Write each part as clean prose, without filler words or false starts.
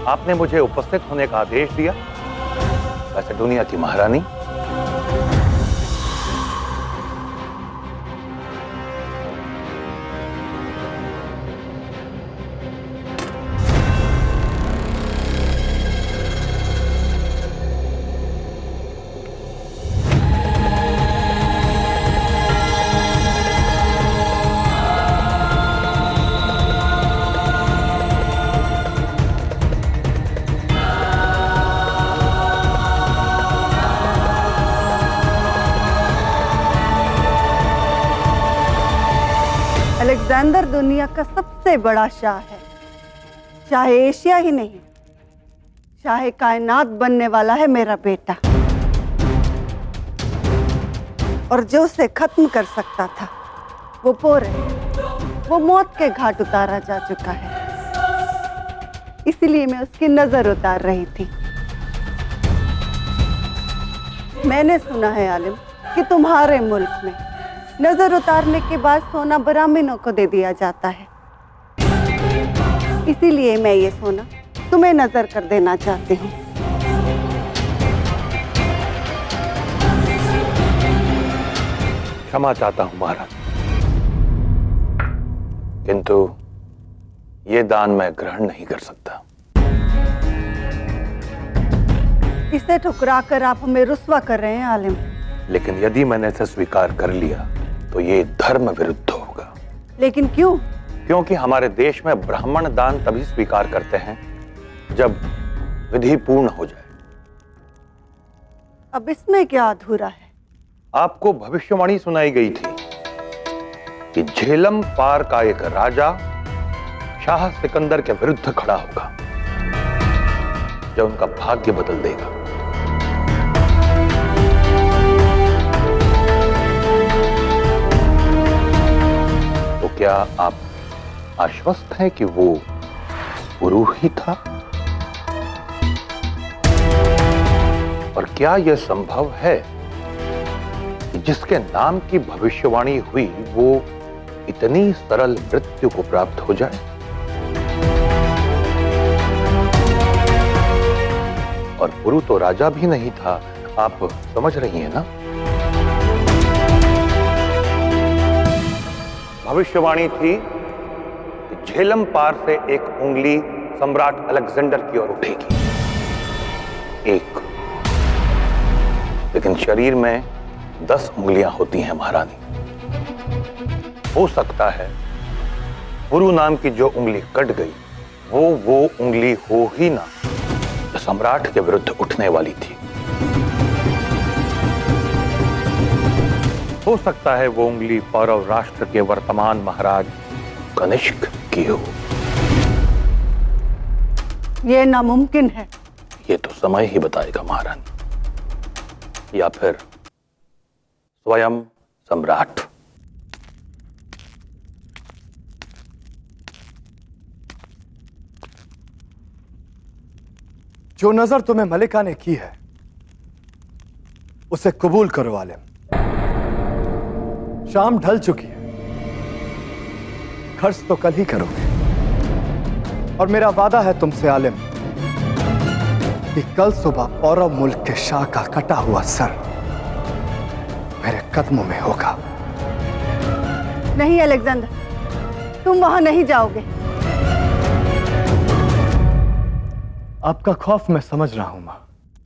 आपने मुझे उपस्थित होने का आदेश दिया। वैसे दुनिया की महारानी, अलेक्जेंडर दुनिया का सबसे बड़ा शाह है। शाह एशिया ही नहीं, शाह कायनात बनने वाला है मेरा बेटा। और जो उसे खत्म कर सकता था वो पोरे, वो मौत के घाट उतारा जा चुका है। इसीलिए मैं उसकी नजर उतार रही थी। मैंने सुना है आलिम कि तुम्हारे मुल्क में नजर उतारने के बाद सोना ब्राह्मणों को दे दिया जाता है। इसीलिए मैं ये सोना तुम्हें नजर कर देना चाहती हूँ। क्षमा चाहता हूं महाराज, किंतु ये दान मैं ग्रहण नहीं कर सकता। इसे ठुकरा कर आप हमें रुस्वा कर रहे हैं आलिम। लेकिन यदि मैंने इसे स्वीकार कर लिया तो ये धर्म विरुद्ध होगा। लेकिन क्यों? क्योंकि हमारे देश में ब्राह्मण दान तभी स्वीकार करते हैं जब विधि पूर्ण हो जाए। अब इसमें क्या अधूरा है? आपको भविष्यवाणी सुनाई गई थी कि झेलम पार का एक राजा शाह सिकंदर के विरुद्ध खड़ा होगा जो उनका भाग्य बदल देगा। तो क्या आप आश्वस्त हैं कि वो गुरु ही था? और क्या यह संभव है कि जिसके नाम की भविष्यवाणी हुई वो इतनी सरल मृत्यु को प्राप्त हो जाए? और गुरु तो राजा भी नहीं था, आप समझ रही हैं ना? भविष्यवाणी थी कि झेलम पार से एक उंगली सम्राट अलेक्जेंडर की ओर उठेगी, एक। लेकिन शरीर में 10 उंगलियां होती हैं महारानी। हो सकता है गुरु नाम की जो उंगली कट गई वो उंगली हो ही ना जो सम्राट के विरुद्ध उठने वाली थी। हो सकता है वो उंगली पौरव राष्ट्र के वर्तमान महाराज कनिष्क की हो। यह नामुमकिन है। ये तो समय ही बताएगा महारानी, या फिर स्वयं सम्राट। जो नजर तुम्हें मलिका ने की है उसे कबूल करो आलिम। शाम ढल चुकी है, खर्च तो कल ही करोगे। और मेरा वादा है तुमसे आलिम कि कल सुबह पौरव मुल्क के शाह का कटा हुआ सर मेरे कदमों में होगा। नहीं अलेक्जेंडर, तुम वहां नहीं जाओगे। आपका खौफ मैं समझ रहा हूं मां,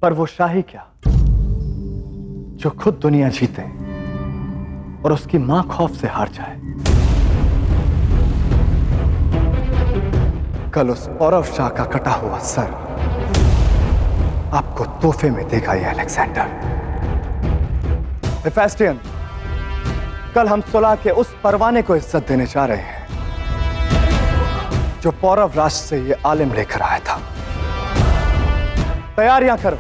पर वो शाही क्या जो खुद दुनिया जीते और उसकी मां खौफ से हार जाए। कल उस पौरव शाह का कटा हुआ सर आपको तोहफे में देगा ये अलेक्जेंडर। हेफेस्टियन, कल हम सुलह के उस परवाने को इज्जत देने जा रहे हैं जो पौरव राष्ट्र से ये आलिम लेकर आया था। तैयारियां करो।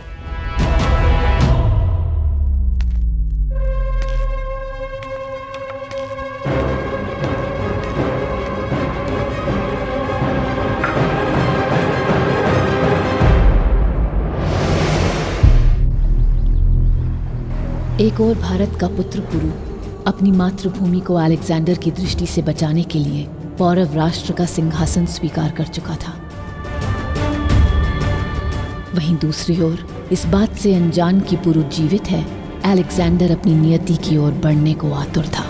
एक और भारत का पुत्र पुरु अपनी मातृभूमि को अलेक्जेंडर की दृष्टि से बचाने के लिए पौरव राष्ट्र का सिंहासन स्वीकार कर चुका था। वहीं दूसरी ओर इस बात से अनजान कि पुरु जीवित है, अलेक्जेंडर अपनी नियति की ओर बढ़ने को आतुर था।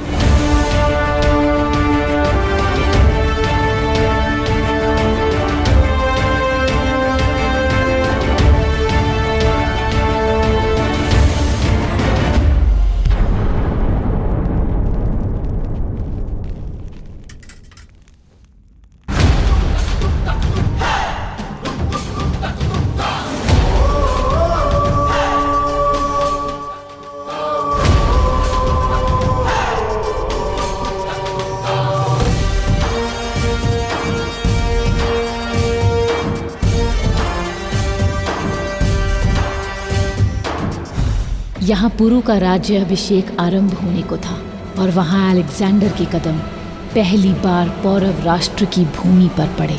यहाँ पुरु का राज्य अभिषेक आरंभ होने को था और वहाँ अलेक्जेंडर के कदम पहली बार पौरव राष्ट्र की भूमि पर पड़े।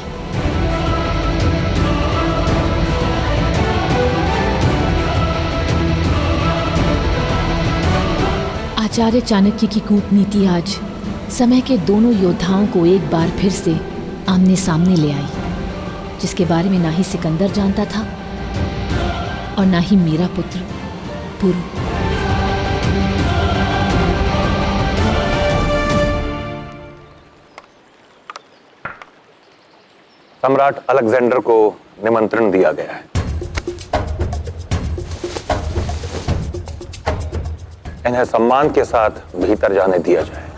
आचार्य चाणक्य की कूटनीति आज समय के दोनों योद्धाओं को एक बार फिर से आमने सामने ले आई, जिसके बारे में ना ही सिकंदर जानता था और ना ही मेरा पुत्र पुरु। सम्राट अलेक्जेंडर को निमंत्रण दिया गया है। इन्हें सम्मान के साथ भीतर जाने दिया जाए।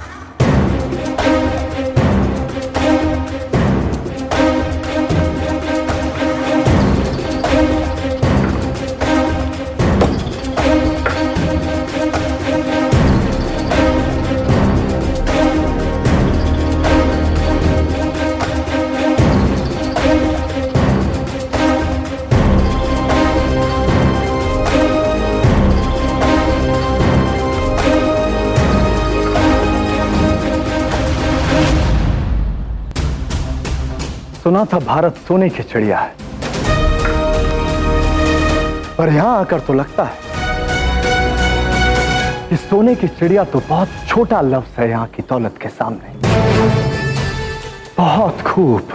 सुना था भारत सोने की चिड़िया है, पर यहां आकर तो लगता है कि सोने की चिड़िया तो बहुत छोटा लफ्ज है यहां की दौलत के सामने। बहुत खूब।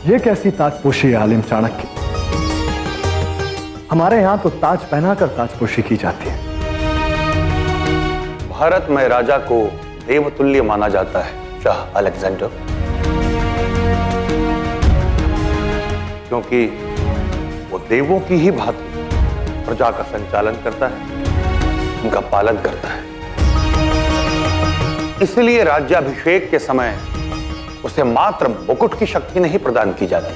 ये कैसी ताजपोशी है आलिम चाणक्य? हमारे यहां तो ताज पहनाकर ताजपोशी की जाती है। भारत में राजा को देवतुल्य माना जाता है शाह अलेक्जेंडर, क्योंकि वो देवों की ही भांति प्रजा का संचालन करता है, उनका पालन करता है। इसलिए राज्याभिषेक के समय उसे मात्र मुकुट की शक्ति नहीं प्रदान की जाती,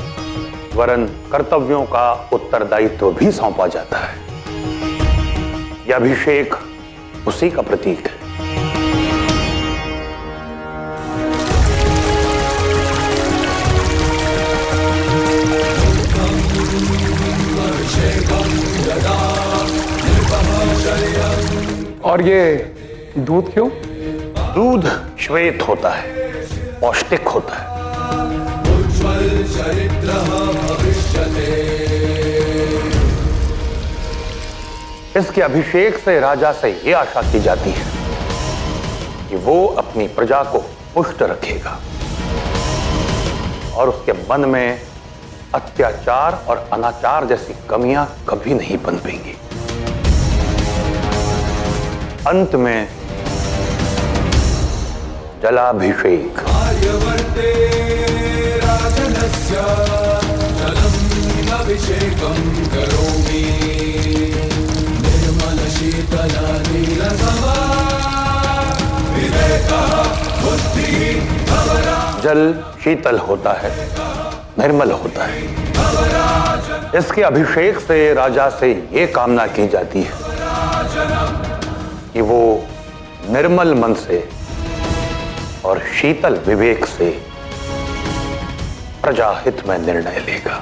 वरन कर्तव्यों का उत्तरदायित्व भी सौंपा जाता है। यह अभिषेक उसी का प्रतीक है। और ये दूध क्यों? दूध श्वेत होता है, पौष्टिक होता है। इसके अभिषेक से राजा से यह आशा की जाती है कि वो अपनी प्रजा को पुष्ट रखेगा और उसके मन में अत्याचार और अनाचार जैसी कमियां कभी नहीं पनपेंगी। अंत में जलाभिषेक। जल शीतल होता है, निर्मल होता है। इसके अभिषेक से राजा से ये कामना की जाती है कि वो निर्मल मन से और शीतल विवेक से प्रजा हित में निर्णय लेगा।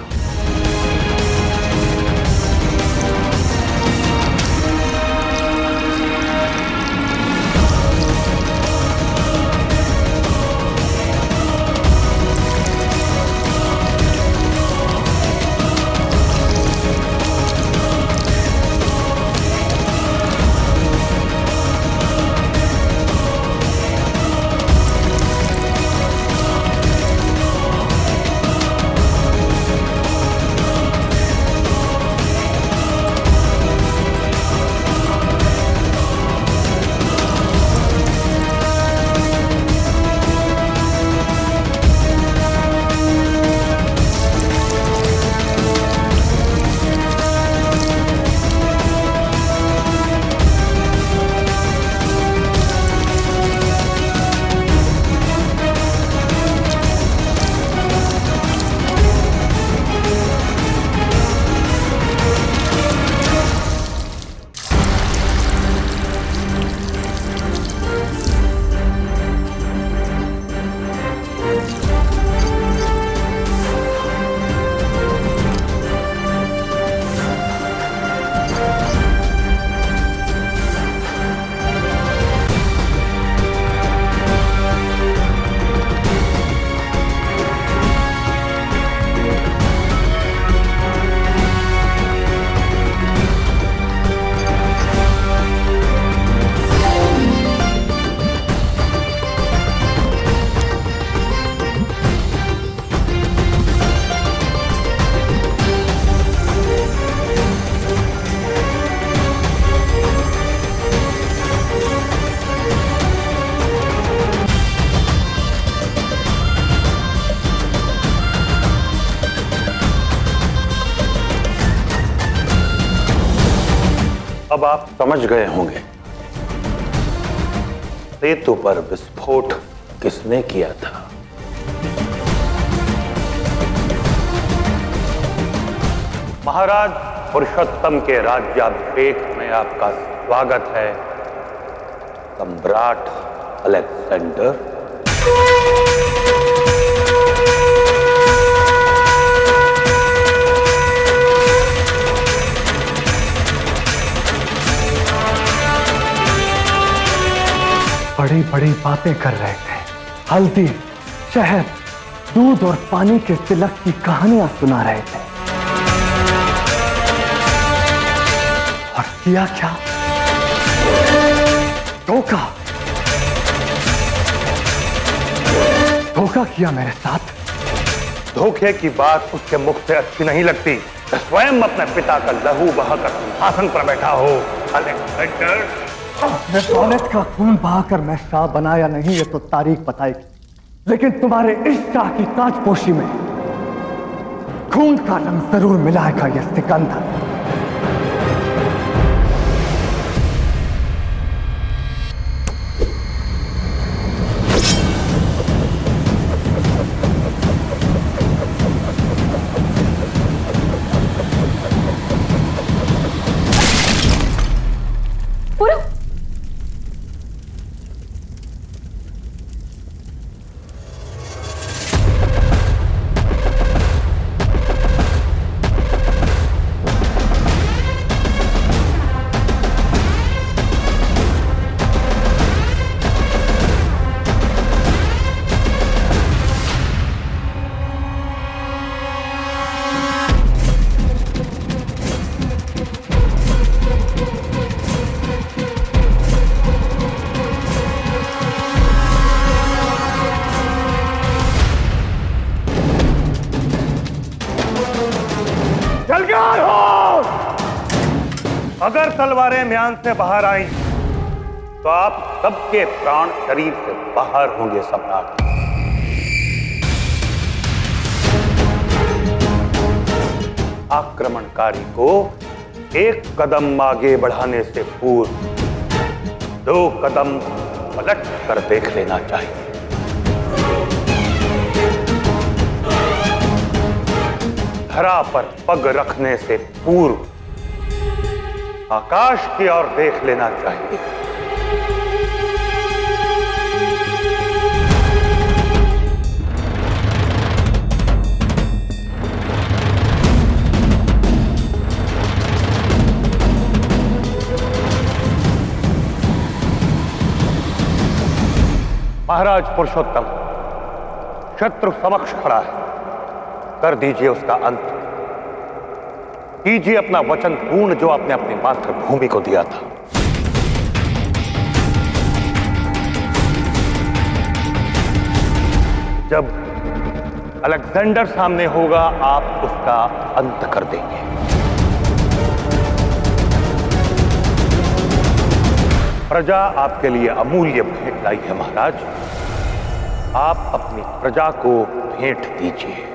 अब आप समझ गए होंगे सेतु पर विस्फोट किसने किया था। महाराज पुरुषोत्तम के राज्याभिषेक में आपका स्वागत है, सम्राट अलेक्जेंडर। बड़ी बड़ी बातें कर रहे थे, हल्दी, शहद, दूध और पानी के तिलक की कहानियां सुना रहे थे, और किया क्या? धोखा, धोखा किया मेरे साथ। धोखे की बात उसके मुख से अच्छी नहीं लगती। स्वयं अपने पिता का लहू बहाकर सिंहासन पर बैठा हो अलेक्जेंडर, मैं दौलत का खून बहाकर मैं शाह बनाया नहीं, ये तो तारीख बताएगी, लेकिन तुम्हारे इस शाह की ताजपोशी में खून का रंग जरूर मिलाएगा ये सिकंदर। अगर तलवारें म्यान से बाहर आईं, तो आप सबके प्राण शरीर से बाहर होंगे सम्राट। आक्रमणकारी को एक कदम आगे बढ़ाने से पूर्व 2 कदम पलट कर देख लेना चाहिए। धरा पर पग रखने से पूर्व आकाश की ओर देख लेना चाहिए। महाराज पुरुषोत्तम शत्रु समक्ष खड़ा है, कर दीजिए उसका अंत, कीजिए अपना वचन पूर्ण जो आपने अपनी मातृभूमि को दिया था। जब अलेक्जेंडर सामने होगा, आप उसका अंत कर देंगे। प्रजा आपके लिए अमूल्य भेंट लाई है महाराज, आप अपनी प्रजा को भेंट दीजिए।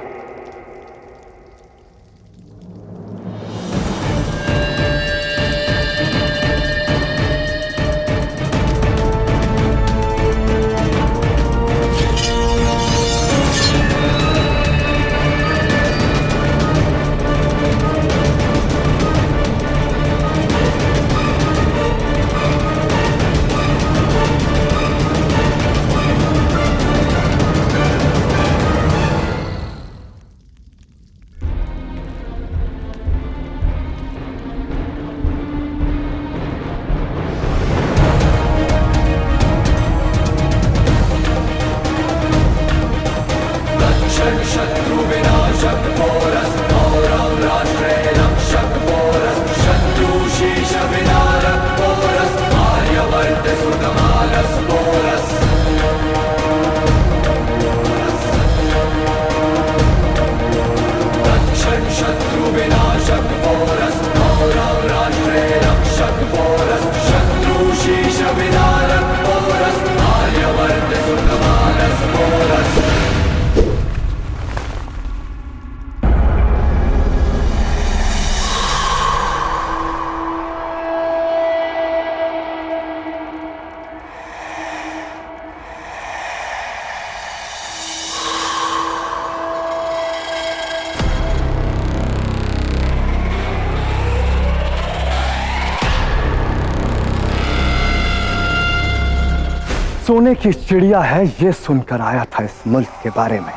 सोने की चिड़िया है ये सुनकर आया था इस मुल्क के बारे में,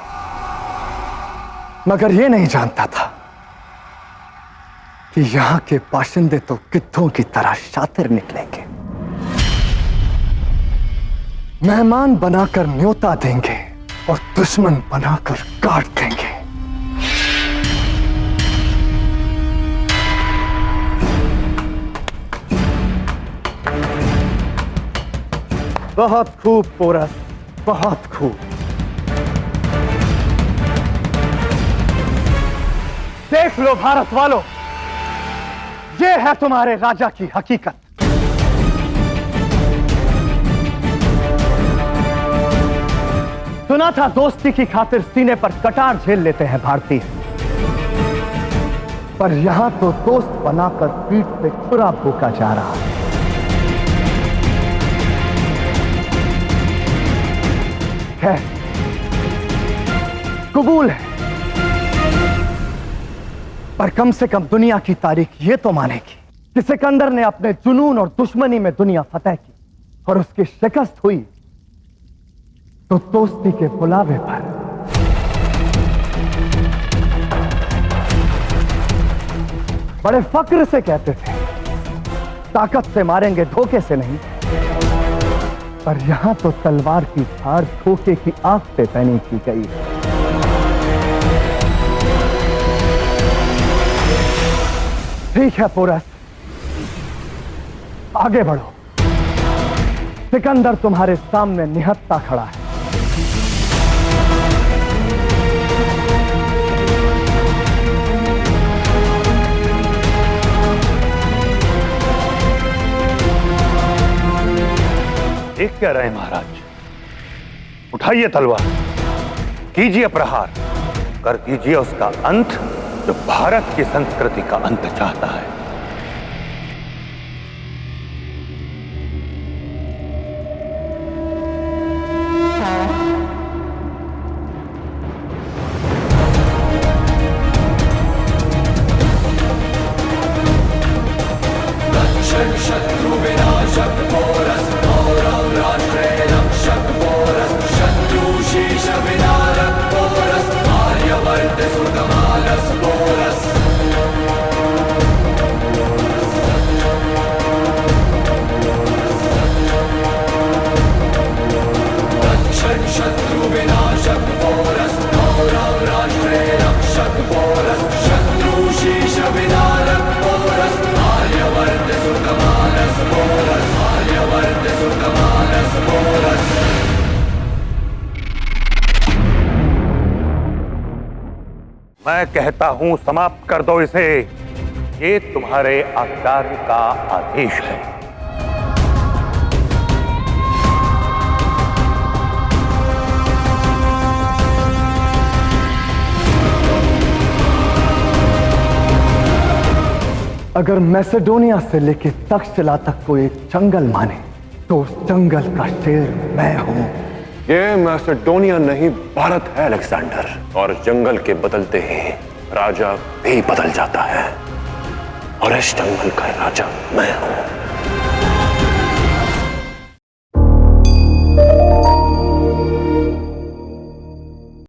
मगर ये नहीं जानता था कि यहां के बाशिंदे तो गिद्धों की तरह शातिर निकलेंगे। मेहमान बनाकर न्योता देंगे और दुश्मन बनाकर काट देंगे। बहुत खूब पोरस, बहुत खूब। देख लो भारत वालों, ये है तुम्हारे राजा की हकीकत। सुना था दोस्ती की खातिर सीने पर कटार झेल लेते हैं भारतीय, पर यहां तो दोस्त बनाकर पीठ पे छुरा भोंका जा रहा है। कबूल है, पर कम से कम दुनिया की तारीख ये तो मानेगी कि सिकंदर ने अपने जुनून और दुश्मनी में दुनिया फतेह की और उसकी शिकस्त हुई तो दोस्ती के बुलावे पर। बड़े फक्र से कहते थे ताकत से मारेंगे धोखे से नहीं, पर यहां तो तलवार की धार धोखे की आंख पे पहनी की गई है। ठीक है पोरस, आगे बढ़ो। सिकंदर तुम्हारे सामने निहत्ता खड़ा है। देख क्या रहे हैं महाराज? उठाइए तलवार, कीजिए प्रहार, कर दीजिए उसका अंत जो भारत की संस्कृति का अंत चाहता है। शत्रु विनाशक पोरस गौरव राष्ट्रे रक्षक पोरस शत्रु शीश विनारक पोरस आर्यवर्त सुतमानस पोरस दक्षिण शत्रु विनाशक पोरस गौरव राष्ट्रे रक्षक पोरस शत्रु शीश विनारक पोरस आर्यवर्त सुतमानस पोरस आर्यवर्त सुतमानस पोरस। मैं कहता हूं समाप्त कर दो इसे, ये तुम्हारे आचार्य का आदेश है। अगर मैसेडोनिया से लेकर तक्षशिला तक को एक जंगल माने तो उस जंगल का शेर मैं हूं। ये मैसेडोनिया नहीं भारत है अलेक्जेंडर, और जंगल के बदलते ही राजा भी बदल जाता है, और इस जंगल का राजा मैं हूं।